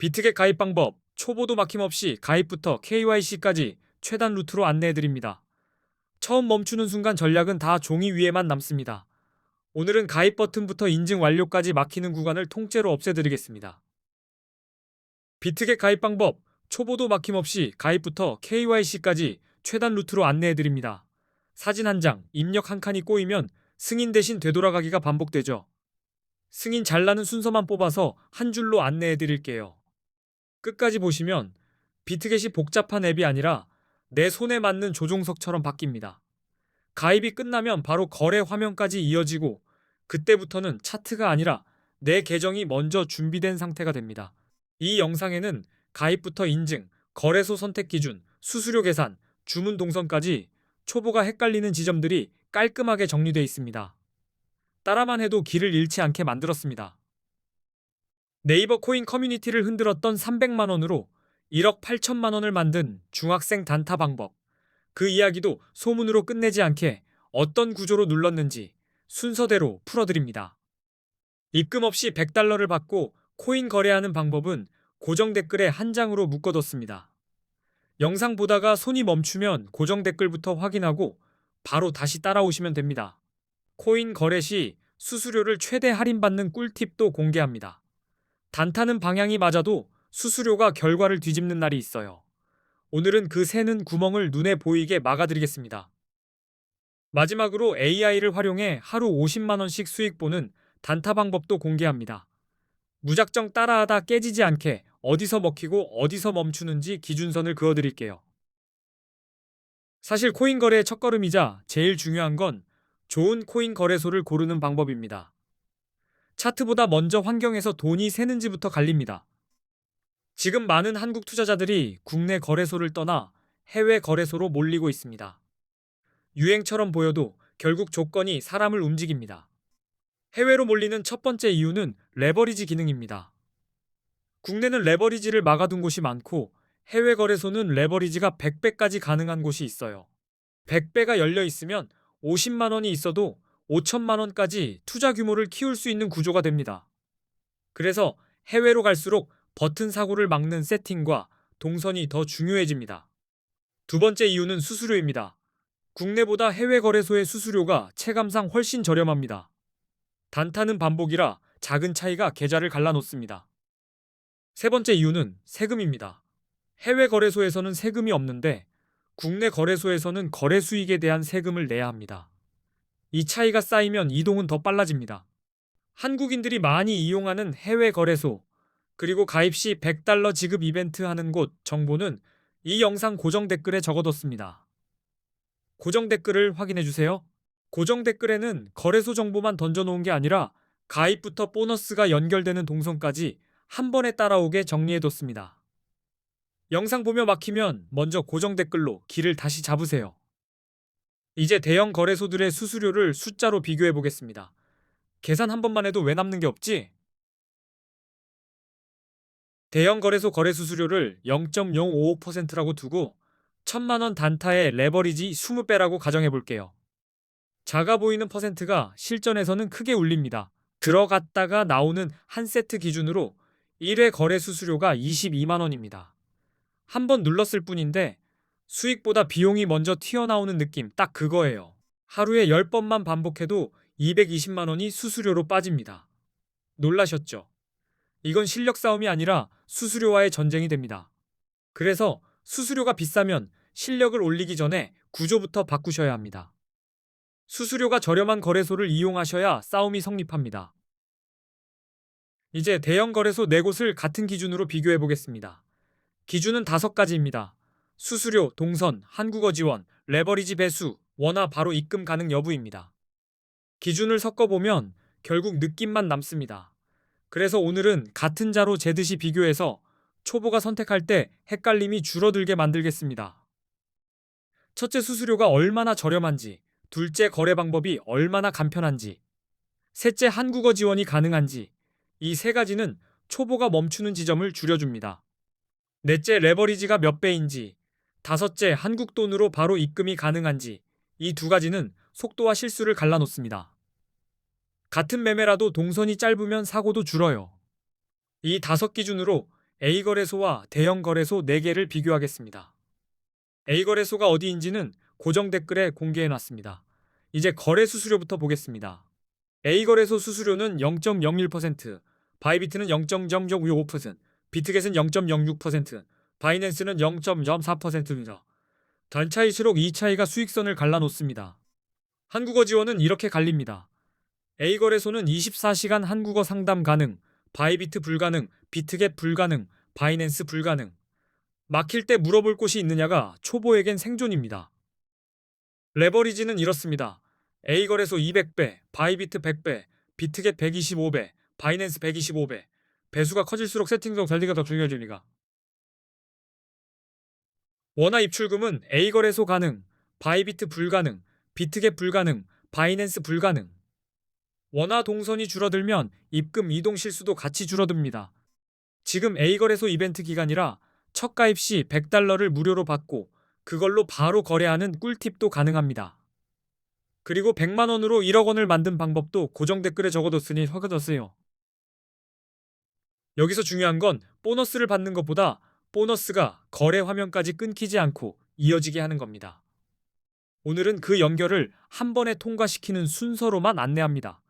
비트겟 가입 방법, 초보도 막힘없이 가입부터 KYC까지 최단 루트로 안내해드립니다. 처음 멈추는 순간 전략은 다 종이 위에만 남습니다. 오늘은 가입 버튼부터 인증 완료까지 막히는 구간을 통째로 없애드리겠습니다. 비트겟 가입 방법, 초보도 막힘없이 가입부터 KYC까지 최단 루트로 안내해드립니다. 사진 한 장, 입력 한 칸이 꼬이면 승인 대신 되돌아가기가 반복되죠. 승인 잘 나는 순서만 뽑아서 한 줄로 안내해드릴게요. 끝까지 보시면 비트겟이 복잡한 앱이 아니라 내 손에 맞는 조종석처럼 바뀝니다. 가입이 끝나면 바로 거래 화면까지 이어지고 그때부터는 차트가 아니라 내 계정이 먼저 준비된 상태가 됩니다. 이 영상에는 가입부터 인증, 거래소 선택 기준, 수수료 계산, 주문 동선까지 초보가 헷갈리는 지점들이 깔끔하게 정리되어 있습니다. 따라만 해도 길을 잃지 않게 만들었습니다. 네이버 코인 커뮤니티를 흔들었던 300만 원으로 1억 8천만 원을 만든 중학생 단타 방법. 그 이야기도 소문으로 끝내지 않게 어떤 구조로 눌렀는지 순서대로 풀어드립니다. 입금 없이 100달러를 받고 코인 거래하는 방법은 고정 댓글에 한 장으로 묶어뒀습니다. 영상 보다가 손이 멈추면 고정 댓글부터 확인하고 바로 다시 따라오시면 됩니다. 코인 거래 시 수수료를 최대 할인받는 꿀팁도 공개합니다. 단타는 방향이 맞아도 수수료가 결과를 뒤집는 날이 있어요. 오늘은 그 새는 구멍을 눈에 보이게 막아드리겠습니다. 마지막으로 AI를 활용해 하루 50만원씩 수익 보는 단타 방법도 공개합니다. 무작정 따라하다 깨지지 않게 어디서 먹히고 어디서 멈추는지 기준선을 그어드릴게요. 사실 코인 거래의 첫걸음이자 제일 중요한 건 좋은 코인 거래소를 고르는 방법입니다. 차트보다 먼저 환경에서 돈이 새는지부터 갈립니다. 지금 많은 한국 투자자들이 국내 거래소를 떠나 해외 거래소로 몰리고 있습니다. 유행처럼 보여도 결국 조건이 사람을 움직입니다. 해외로 몰리는 첫 번째 이유는 레버리지 기능입니다. 국내는 레버리지를 막아둔 곳이 많고 해외 거래소는 레버리지가 100배까지 가능한 곳이 있어요. 100배가 열려 있으면 50만 원이 있어도 5천만 원까지 투자 규모를 키울 수 있는 구조가 됩니다. 그래서 해외로 갈수록 버튼 사고를 막는 세팅과 동선이 더 중요해집니다. 두 번째 이유는 수수료입니다. 국내보다 해외 거래소의 수수료가 체감상 훨씬 저렴합니다. 단타는 반복이라 작은 차이가 계좌를 갈라놓습니다. 세 번째 이유는 세금입니다. 해외 거래소에서는 세금이 없는데 국내 거래소에서는 거래 수익에 대한 세금을 내야 합니다. 이 차이가 쌓이면 이동은 더 빨라집니다. 한국인들이 많이 이용하는 해외 거래소, 그리고 가입 시 100달러 지급 이벤트 하는 곳 정보는 이 영상 고정 댓글에 적어뒀습니다. 고정 댓글을 확인해주세요. 고정 댓글에는 거래소 정보만 던져놓은 게 아니라 가입부터 보너스가 연결되는 동선까지 한 번에 따라오게 정리해뒀습니다. 영상 보며 막히면 먼저 고정 댓글로 길을 다시 잡으세요. 이제 대형 거래소들의 수수료를 숫자로 비교해 보겠습니다. 계산 한 번만 해도 왜 남는 게 없지? 대형 거래소 거래 수수료를 0.055%라고 두고 1000만 원 단타의 레버리지 20배라고 가정해 볼게요. 작아 보이는 퍼센트가 실전에서는 크게 울립니다. 들어갔다가 나오는 한 세트 기준으로 1회 거래 수수료가 22만 원입니다. 한 번 눌렀을 뿐인데 수익보다 비용이 먼저 튀어나오는 느낌 딱 그거예요. 하루에 10번만 반복해도 220만 원이 수수료로 빠집니다. 놀라셨죠? 이건 실력 싸움이 아니라 수수료와의 전쟁이 됩니다. 그래서 수수료가 비싸면 실력을 올리기 전에 구조부터 바꾸셔야 합니다. 수수료가 저렴한 거래소를 이용하셔야 싸움이 성립합니다. 이제 대형 거래소 4곳을 같은 기준으로 비교해 보겠습니다. 기준은 5가지입니다. 수수료, 동선, 한국어 지원, 레버리지 배수, 원화 바로 입금 가능 여부입니다. 기준을 섞어보면 결국 느낌만 남습니다. 그래서 오늘은 같은 자로 재듯이 비교해서 초보가 선택할 때 헷갈림이 줄어들게 만들겠습니다. 첫째, 수수료가 얼마나 저렴한지, 둘째, 거래 방법이 얼마나 간편한지, 셋째, 한국어 지원이 가능한지, 이 3가지는 초보가 멈추는 지점을 줄여줍니다. 넷째, 레버리지가 몇 배인지, 다섯째, 한국 돈으로 바로 입금이 가능한지, 이 2가지는 속도와 실수를 갈라놓습니다. 같은 매매라도 동선이 짧으면 사고도 줄어요. 이 5 기준으로 A거래소와 대형 거래소 4개를 비교하겠습니다. A거래소가 어디인지는 고정 댓글에 공개해놨습니다. 이제 거래 수수료부터 보겠습니다. A거래소 수수료는 0.01%, 바이비트는 0.005%, 비트겟은 0.06%, 바이낸스는 0.04%입니다. 단 차일수록 이 차이가 수익선을 갈라놓습니다. 한국어 지원은 이렇게 갈립니다. A거래소는 24시간 한국어 상담 가능, 바이비트 불가능, 비트겟 불가능, 바이낸스 불가능. 막힐 때 물어볼 곳이 있느냐가 초보에겐 생존입니다. 레버리지는 이렇습니다. A거래소 200배, 바이비트 100배, 비트겟 125배, 바이낸스 125배. 배수가 커질수록 세팅성 관리가 더 중요해집니다. 원화 입출금은 A거래소 가능, 바이비트 불가능, 비트겟 불가능, 바이낸스 불가능. 원화 동선이 줄어들면 입금 이동 실수도 같이 줄어듭니다. 지금 A거래소 이벤트 기간이라 첫 가입 시 100달러를 무료로 받고 그걸로 바로 거래하는 꿀팁도 가능합니다. 그리고 100만원으로 1억 원을 만든 방법도 고정 댓글에 적어뒀으니 확인하세요. 여기서 중요한 건 보너스를 받는 것보다 보너스가 거래 화면까지 끊기지 않고 이어지게 하는 겁니다. 오늘은 그 연결을 한 번에 통과시키는 순서로만 안내합니다.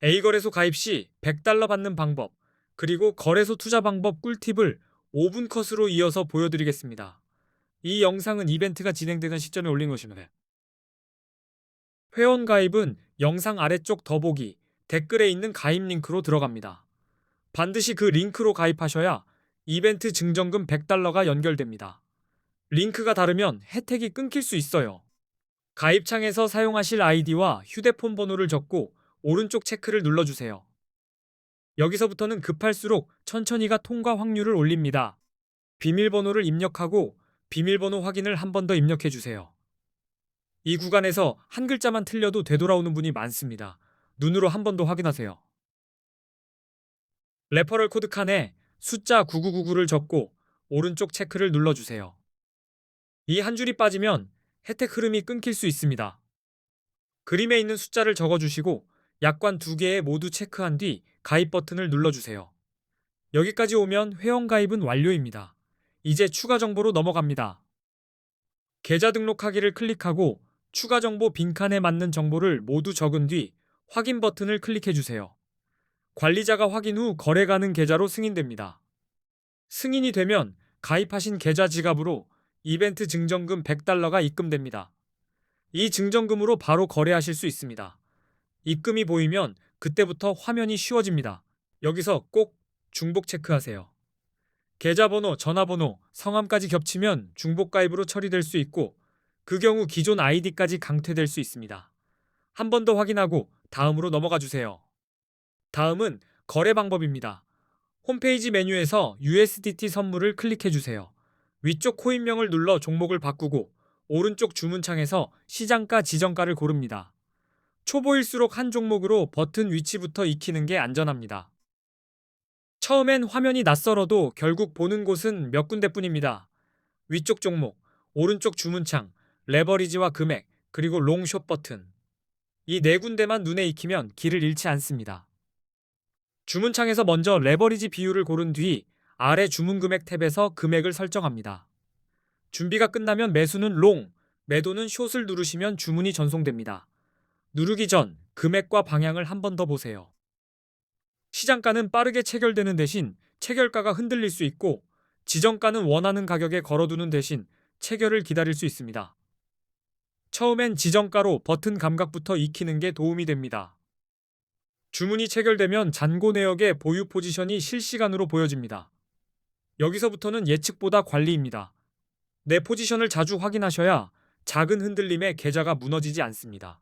A거래소 가입 시 100달러 받는 방법, 그리고 거래소 투자 방법 꿀팁을 5분 컷으로 이어서 보여드리겠습니다. 이 영상은 이벤트가 진행되는 시점에 올린 것입니다. 회원 가입은 영상 아래쪽 더보기, 댓글에 있는 가입 링크로 들어갑니다. 반드시 그 링크로 가입하셔야 이벤트 증정금 100달러가 연결됩니다. 링크가 다르면 혜택이 끊길 수 있어요. 가입창에서 사용하실 아이디와 휴대폰 번호를 적고 오른쪽 체크를 눌러주세요. 여기서부터는 급할수록 천천히가 통과 확률을 올립니다. 비밀번호를 입력하고 비밀번호 확인을 한 번 더 입력해주세요. 이 구간에서 한 글자만 틀려도 되돌아오는 분이 많습니다. 눈으로 한 번 더 확인하세요. 레퍼럴 코드 칸에 숫자 9999를 적고 오른쪽 체크를 눌러주세요. 이 한 줄이 빠지면 혜택 흐름이 끊길 수 있습니다. 그림에 있는 숫자를 적어주시고 약관 2개에 모두 체크한 뒤 가입 버튼을 눌러주세요. 여기까지 오면 회원 가입은 완료입니다. 이제 추가 정보로 넘어갑니다. 계좌 등록하기를 클릭하고 추가 정보 빈칸에 맞는 정보를 모두 적은 뒤 확인 버튼을 클릭해주세요. 관리자가 확인 후 거래 가능 계좌로 승인됩니다. 승인이 되면 가입하신 계좌 지갑으로 이벤트 증정금 100달러가 입금됩니다. 이 증정금으로 바로 거래하실 수 있습니다. 입금이 보이면 그때부터 화면이 쉬워집니다. 여기서 꼭 중복 체크하세요. 계좌번호, 전화번호, 성함까지 겹치면 중복 가입으로 처리될 수 있고 그 경우 기존 아이디까지 강퇴될 수 있습니다. 한 번 더 확인하고 다음으로 넘어가 주세요. 다음은 거래 방법입니다. 홈페이지 메뉴에서 USDT 선물을 클릭해 주세요. 위쪽 코인명을 눌러 종목을 바꾸고 오른쪽 주문창에서 시장가 지정가를 고릅니다. 초보일수록 한 종목으로 버튼 위치부터 익히는 게 안전합니다. 처음엔 화면이 낯설어도 결국 보는 곳은 몇 군데뿐입니다. 위쪽 종목, 오른쪽 주문창, 레버리지와 금액, 그리고 롱숏 버튼. 이 네 군데만 눈에 익히면 길을 잃지 않습니다. 주문창에서 먼저 레버리지 비율을 고른 뒤 아래 주문 금액 탭에서 금액을 설정합니다. 준비가 끝나면 매수는 롱, 매도는 숏을 누르시면 주문이 전송됩니다. 누르기 전 금액과 방향을 한 번 더 보세요. 시장가는 빠르게 체결되는 대신 체결가가 흔들릴 수 있고 지정가는 원하는 가격에 걸어두는 대신 체결을 기다릴 수 있습니다. 처음엔 지정가로 버튼 감각부터 익히는 게 도움이 됩니다. 주문이 체결되면 잔고 내역의 보유 포지션이 실시간으로 보여집니다. 여기서부터는 예측보다 관리입니다. 내 포지션을 자주 확인하셔야 작은 흔들림에 계좌가 무너지지 않습니다.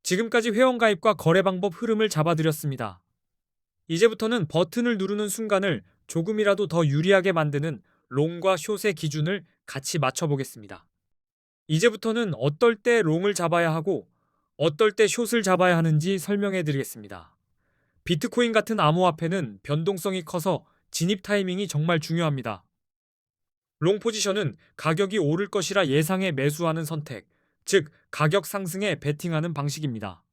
지금까지 회원가입과 거래 방법 흐름을 잡아드렸습니다. 이제부터는 버튼을 누르는 순간을 조금이라도 더 유리하게 만드는 롱과 숏의 기준을 같이 맞춰보겠습니다. 이제부터는 어떨 때 롱을 잡아야 하고 어떨 때 숏을 잡아야 하는지 설명해 드리겠습니다. 비트코인 같은 암호화폐는 변동성이 커서 진입 타이밍이 정말 중요합니다. 롱 포지션은 가격이 오를 것이라 예상해 매수하는 선택, 즉 가격 상승에 베팅하는 방식입니다.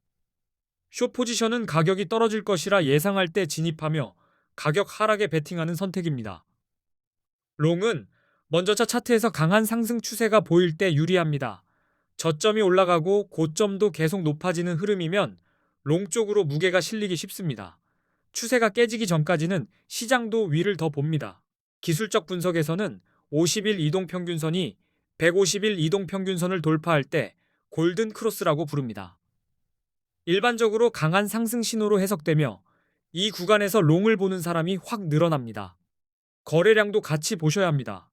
숏 포지션은 가격이 떨어질 것이라 예상할 때 진입하며 가격 하락에 베팅하는 선택입니다. 롱은 먼저차 차트에서 강한 상승 추세가 보일 때 유리합니다. 저점이 올라가고 고점도 계속 높아지는 흐름이면 롱 쪽으로 무게가 실리기 쉽습니다. 추세가 깨지기 전까지는 시장도 위를 더 봅니다. 기술적 분석에서는 50일 이동평균선이 150일 이동평균선을 돌파할 때 골든 크로스라고 부릅니다. 일반적으로 강한 상승 신호로 해석되며 이 구간에서 롱을 보는 사람이 확 늘어납니다. 거래량도 같이 보셔야 합니다.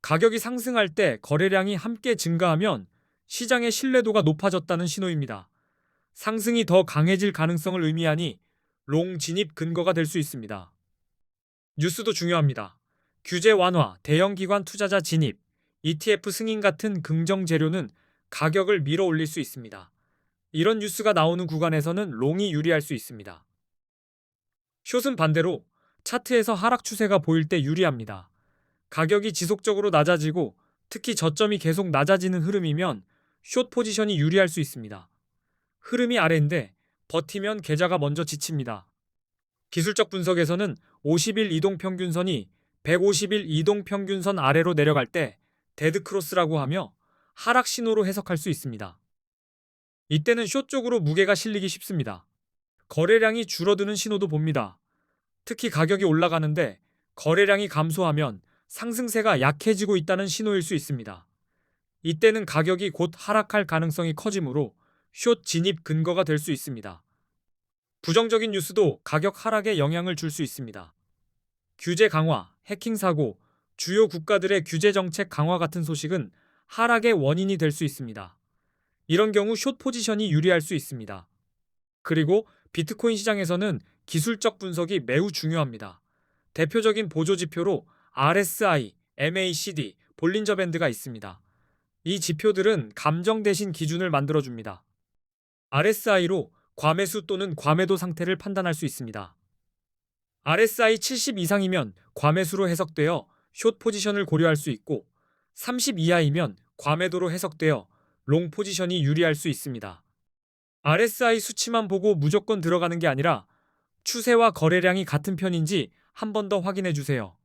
가격이 상승할 때 거래량이 함께 증가하면 시장의 신뢰도가 높아졌다는 신호입니다. 상승이 더 강해질 가능성을 의미하니 롱 진입 근거가 될 수 있습니다. 뉴스도 중요합니다. 규제 완화, 대형 기관 투자자 진입, ETF 승인 같은 긍정 재료는 가격을 밀어 올릴 수 있습니다. 이런 뉴스가 나오는 구간에서는 롱이 유리할 수 있습니다. 숏은 반대로 차트에서 하락 추세가 보일 때 유리합니다. 가격이 지속적으로 낮아지고 특히 저점이 계속 낮아지는 흐름이면 숏 포지션이 유리할 수 있습니다. 흐름이 아래인데 버티면 계좌가 먼저 지칩니다. 기술적 분석에서는 50일 이동평균선이 150일 이동평균선 아래로 내려갈 때 데드크로스라고 하며 하락 신호로 해석할 수 있습니다. 이때는 숏 쪽으로 무게가 실리기 쉽습니다. 거래량이 줄어드는 신호도 봅니다. 특히 가격이 올라가는데 거래량이 감소하면 상승세가 약해지고 있다는 신호일 수 있습니다. 이때는 가격이 곧 하락할 가능성이 커지므로 숏 진입 근거가 될 수 있습니다. 부정적인 뉴스도 가격 하락에 영향을 줄 수 있습니다. 규제 강화, 해킹 사고, 주요 국가들의 규제 정책 강화 같은 소식은 하락의 원인이 될 수 있습니다. 이런 경우 숏 포지션이 유리할 수 있습니다. 그리고 비트코인 시장에서는 기술적 분석이 매우 중요합니다. 대표적인 보조 지표로 RSI, MACD, 볼린저 밴드가 있습니다. 이 지표들은 감정 대신 기준을 만들어줍니다. RSI로 과매수 또는 과매도 상태를 판단할 수 있습니다. RSI 70 이상이면 과매수로 해석되어 숏 포지션을 고려할 수 있고 30 이하이면 과매도로 해석되어 롱 포지션이 유리할 수 있습니다. RSI 수치만 보고 무조건 들어가는 게 아니라 추세와 거래량이 같은 편인지 한 번 더 확인해 주세요.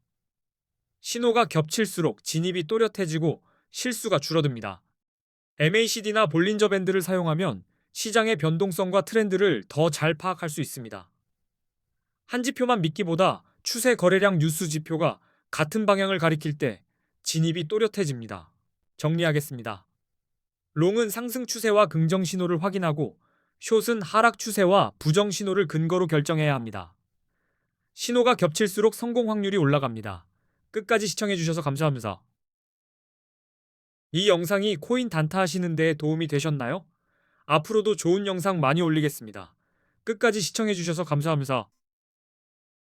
신호가 겹칠수록 진입이 또렷해지고 실수가 줄어듭니다. MACD나 볼린저 밴드를 사용하면 시장의 변동성과 트렌드를 더 잘 파악할 수 있습니다. 한 지표만 믿기보다 추세 거래량 뉴스 지표가 같은 방향을 가리킬 때 진입이 또렷해집니다. 정리하겠습니다. 롱은 상승 추세와 긍정 신호를 확인하고 숏은 하락 추세와 부정 신호를 근거로 결정해야 합니다. 신호가 겹칠수록 성공 확률이 올라갑니다. 끝까지 시청해주셔서 감사합니다. 이 영상이 코인 단타 하시는 데 도움이 되셨나요? 앞으로도 좋은 영상 많이 올리겠습니다. 끝까지 시청해주셔서 감사합니다.